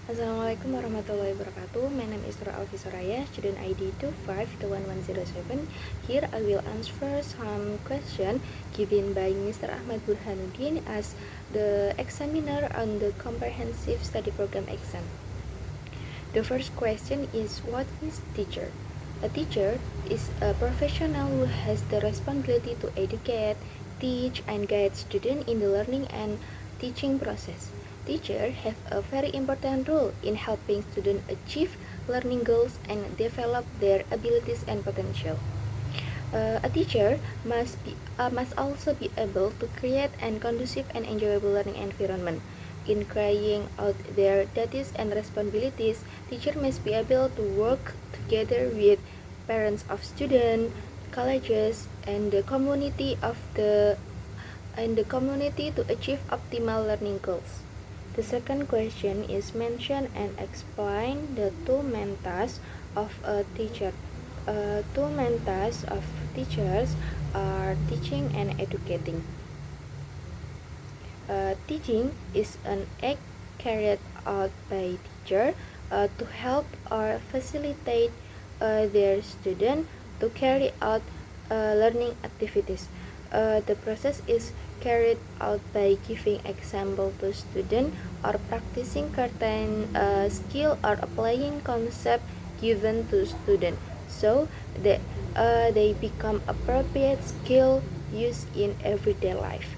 Assalamualaikum warahmatullahi wabarakatuh. My name is Nur Alfi Soraya, student ID 251107. Here I will answer some question given by Mr. Ahmad Burhanuddin as the examiner on the comprehensive study program exam. The first question is, what is teacher? A teacher is a professional who has the responsibility to educate, teach, and guide students in the learning and teaching process. Teachers have a very important role in helping students achieve learning goals and develop their abilities and potential. A teacher must also be able to create a conducive and enjoyable learning environment. In carrying out their duties and responsibilities, teachers must be able to work together with parents of students, colleges, and the community to achieve optimal learning goals. The second question is, mention and explain the two main tasks of a teacher. Two main tasks of teachers are teaching and educating. Teaching is an act carried out by teacher to help or facilitate their student to carry out learning activities. The process is carried out by giving example to student or practicing certain skill or applying concept given to student, so they become appropriate skill used in everyday life.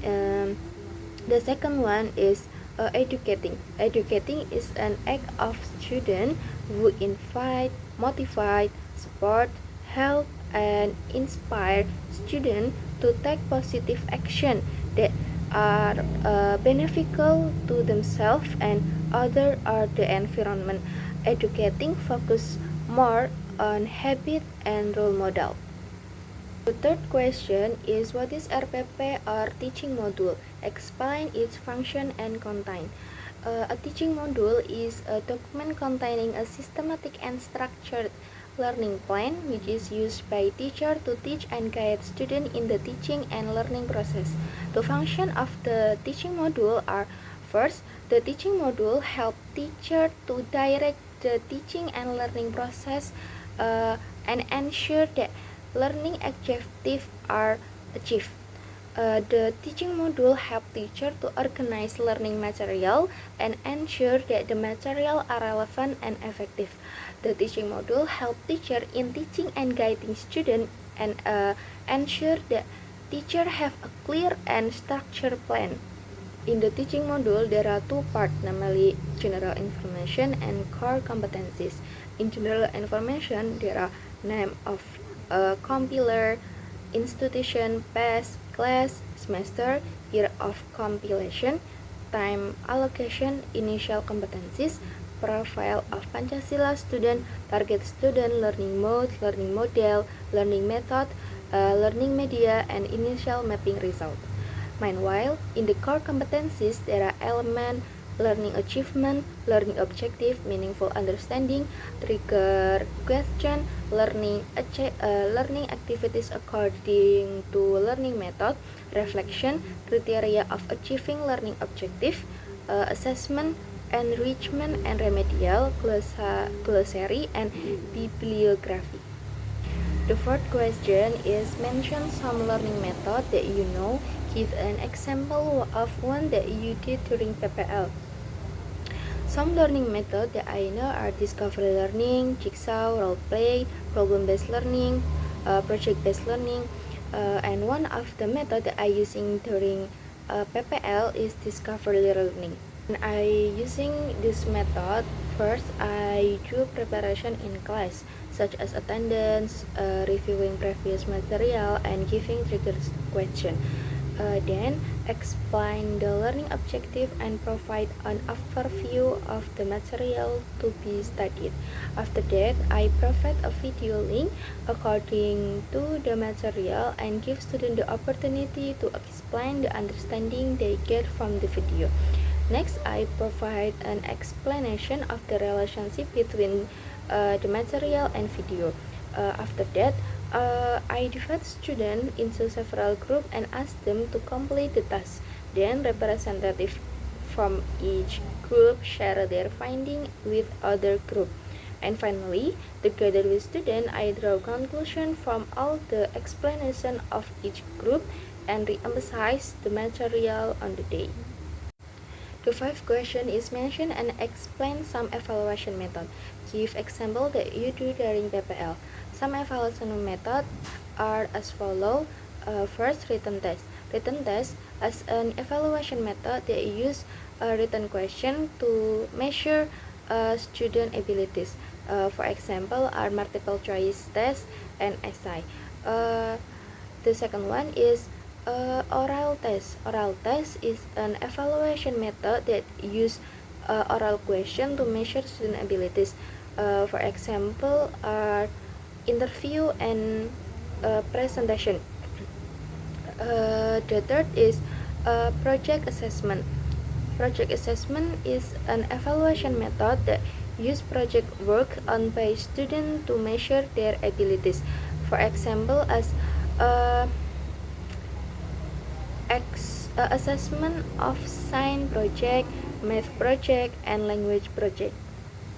The second one is educating. Educating is an act of student who invite, motivate, support, help, and inspire students to take positive action that are beneficial to themselves and other or the environment. Educating focus more on habit and role model. The third question is, what is RPP or teaching module? Explain its function and content. A teaching module is a document containing a systematic and structured learning plan which is used by teacher to teach and guide students in the teaching and learning process. The function of the teaching module are: first, the teaching module help teacher to direct the teaching and learning process and ensure that learning objectives are achieved. The teaching module help teacher to organize learning material and ensure that the material are relevant and effective. The teaching module help teacher in teaching and guiding student and ensure that teacher have a clear and structured plan. In the teaching module, there are two parts, namely general information and core competencies. In general information, there are name of compiler, institution, past, class, semester, year of compilation, time allocation, initial competencies, profile of Pancasila student, target student, learning mode, learning model, learning method, learning media, and initial mapping result. Meanwhile, in the core competencies, there are elements: learning achievement, learning objective, meaningful understanding, trigger question, learning activities according to learning method, reflection, criteria of achieving learning objective, assessment, enrichment and remedial, glossary, and bibliography. The fourth question is, mention some learning method that you know. Give an example of one that you did during PPL. Some learning methods that I know are discovery learning, jigsaw, role play, problem-based learning, project-based learning, and one of the methods that I using during PPL is discovery learning. When I using this method, first I do preparation in class, such as attendance, reviewing previous material, and giving trigger question. Then explain the learning objective and provide an overview of the material to be studied. After that, I provide a video link according to the material and give students the opportunity to explain the understanding they get from the video. Next, I provide an explanation of the relationship between the material and video. After that, I divide students into several groups and ask them to complete the task. Then representative from each group share their finding with other group. And finally, together with students, I draw conclusion from all the explanation of each group and re-emphasize the material on the day. The fifth question is mention and explain some evaluation method. Give example that you do during PPL. Some evaluation methods are as follow. First, written test. Written test as an evaluation method that use a written question to measure student abilities. For example, are multiple choice test and essay. The second one is oral test. Oral test is an evaluation method that use oral question to measure student abilities. For example, interview and presentation. The third is project assessment. Project assessment is an evaluation method that use project work on by students to measure their abilities. For example, as assessment of science project, math project, and language project.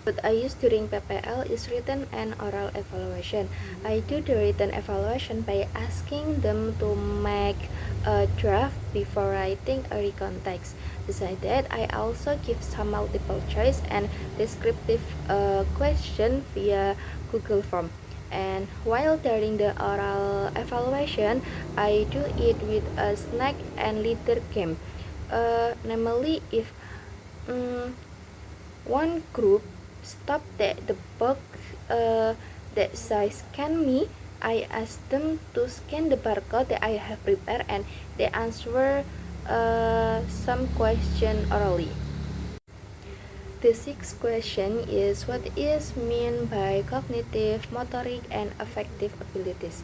What I use during PPL is written and oral evaluation. I do the written evaluation by asking them to make a draft before writing a recon text. Besides that, I also give some multiple choice and descriptive question via Google Form. And while during the oral evaluation, I do it with a snack and litter game. Namely, if one group stopped at the box that says scan me, I ask them to scan the barcode that I have prepared and they answer some question orally. The sixth question is what is meant by cognitive, motoric, and affective abilities.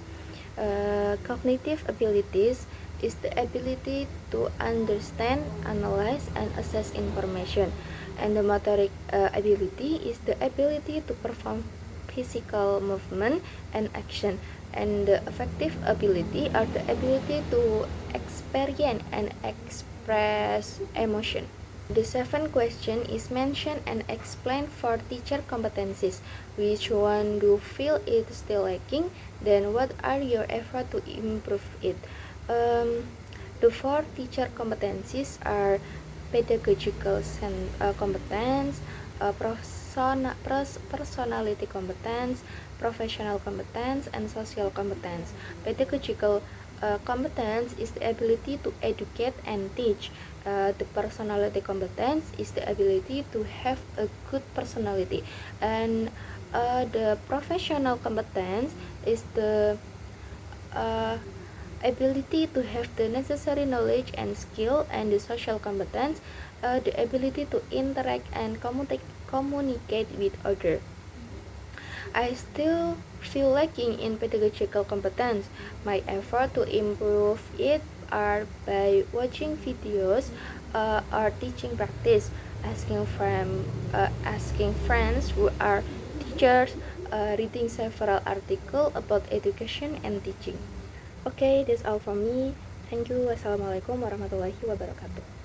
Cognitive abilities is the ability to understand, analyze, and assess information. And the motoric ability is the ability to perform physical movement and action. And the affective ability are the ability to experience and express emotion. The seventh question is mention and explain for teacher competencies. Which one do you feel is still lacking? Then what are your efforts to improve it? The four teacher competencies are pedagogical competence, personality competence, professional competence, and social competence. Pedagogical competence is the ability to educate and teach. The personality competence is the ability to have a good personality, and the professional competence is the ability to have the necessary knowledge and skill. And the social competence, the ability to interact and communicate with others. I still feel lacking in pedagogical competence. My effort to improve it are by watching videos or teaching practice, asking friends who are teachers, reading several articles about education and teaching. Okay, that's all from me. Thank you. Wassalamualaikum warahmatullahi wabarakatuh.